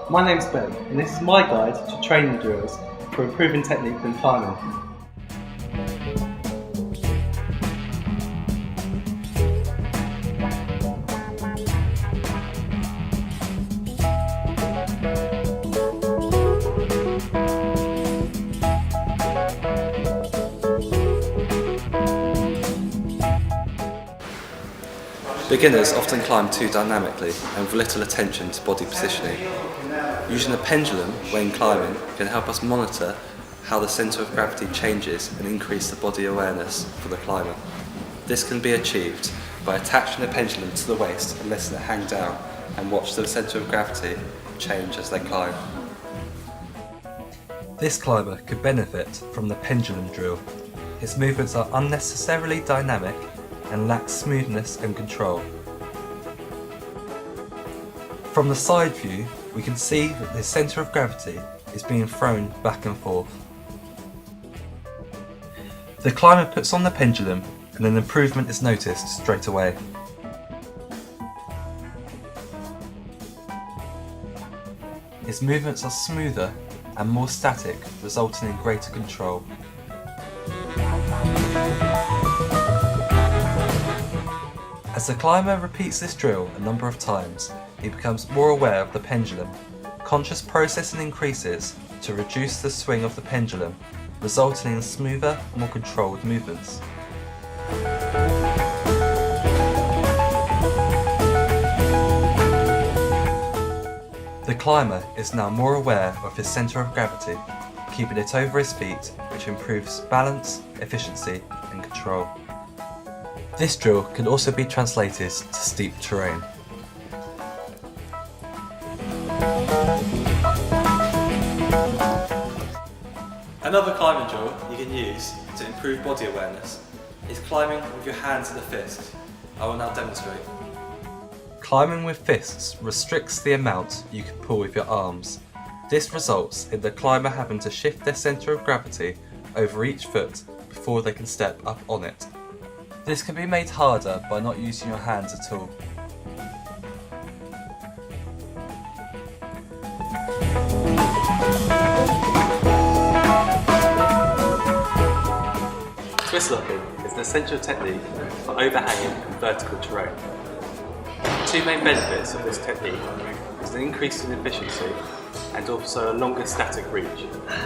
My name's Ben, and this is my guide to training drills for improving technique when climbing. Beginners often climb too dynamically and with little attention to body positioning. Using a pendulum when climbing can help us monitor how the centre of gravity changes and increase the body awareness for the climber. This can be achieved by attaching a pendulum to the waist and letting it hang down and watch the centre of gravity change as they climb. This climber could benefit from the pendulum drill. His movements are unnecessarily dynamic and lack smoothness and control. From the side view, we can see that the centre of gravity is being thrown back and forth. The climber puts on the pendulum and an improvement is noticed straight away. His movements are smoother and more static, resulting in greater control. As the climber repeats this drill a number of times, he becomes more aware of the pendulum. Conscious processing increases to reduce the swing of the pendulum, resulting in smoother, more controlled movements. The climber is now more aware of his centre of gravity, keeping it over his feet, which improves balance, efficiency and control. This drill can also be translated to steep terrain. Another climbing drill you can use to improve body awareness is climbing with your hands in a fist. I will now demonstrate. Climbing with fists restricts the amount you can pull with your arms. This results in the climber having to shift their centre of gravity over each foot before they can step up on it. This can be made harder by not using your hands at all. Twist locking is an essential technique for overhanging and vertical terrain. Two main benefits of this technique is an increase in efficiency and also a longer static reach.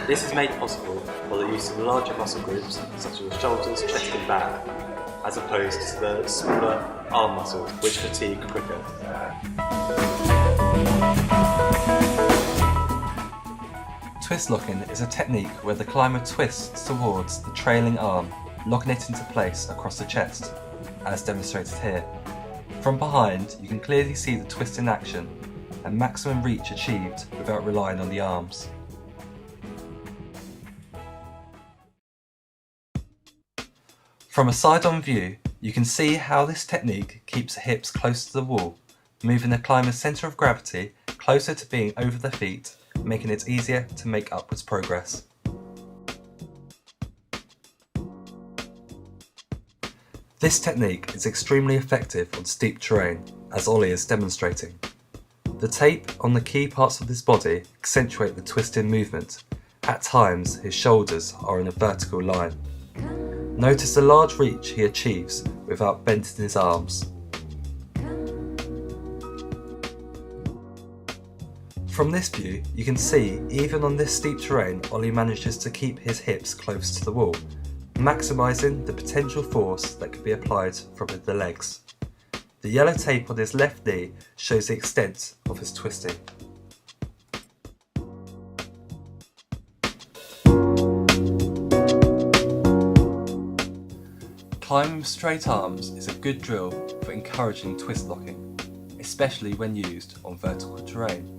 This is made possible by the use of larger muscle groups such as the shoulders, chest and back, as opposed to the smaller arm muscles which fatigue quicker. Twist locking is a technique where the climber twists towards the trailing arm, locking it into place across the chest, as demonstrated here. From behind, you can clearly see the twist in action and maximum reach achieved without relying on the arms. From a side-on view, you can see how this technique keeps the hips close to the wall, moving the climber's centre of gravity closer to being over the feet, making it easier to make upwards progress. This technique is extremely effective on steep terrain, as Ollie is demonstrating. The tape on the key parts of his body accentuate the twisting movement. At times, his shoulders are in a vertical line. Notice the large reach he achieves without bending his arms. From this view, you can see even on this steep terrain, Ollie manages to keep his hips close to the wall, maximising the potential force that can be applied from the legs. The yellow tape on his left knee shows the extent of his twisting. Climbing with straight arms is a good drill for encouraging twist locking, especially when used on vertical terrain.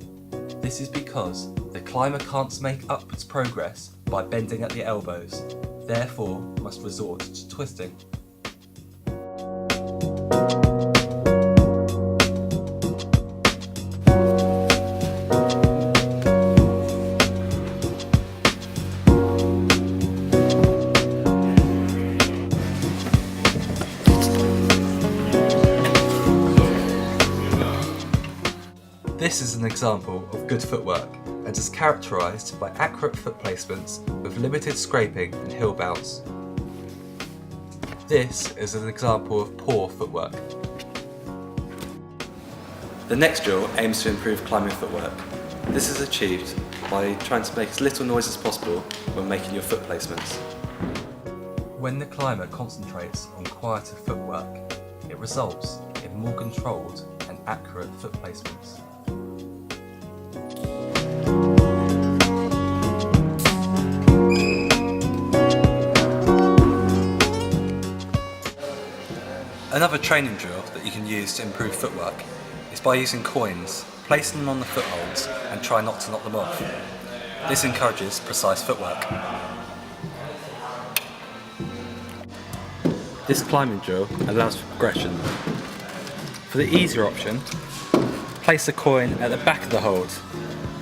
This is because the climber can't make upwards progress by bending at the elbows, therefore must resort to twisting. This is an example of good footwork and is characterised by accurate foot placements with limited scraping and heel bounce. This is an example of poor footwork. The next drill aims to improve climbing footwork. This is achieved by trying to make as little noise as possible when making your foot placements. When the climber concentrates on quieter footwork, it results in more controlled and accurate foot placements. Another training drill that you can use to improve footwork is by using coins, placing them on the footholds and try not to knock them off. This encourages precise footwork. This climbing drill allows for progression. For the easier option, place a coin at the back of the hold.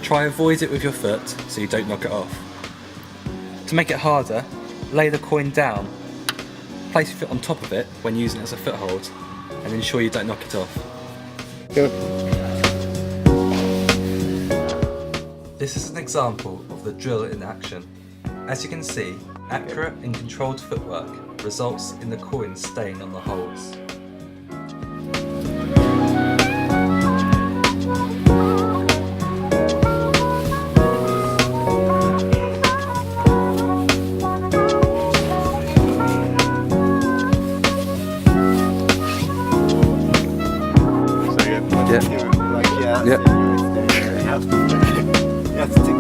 Try avoid it with your foot so you don't knock it off. To make it harder, lay the coin down. Place your foot on top of it when using it as a foothold and ensure you don't knock it off. This is an example of the drill in action. As you can see, accurate and controlled footwork results in the coins staying on the holes. Like, yeah. Yep. You have to take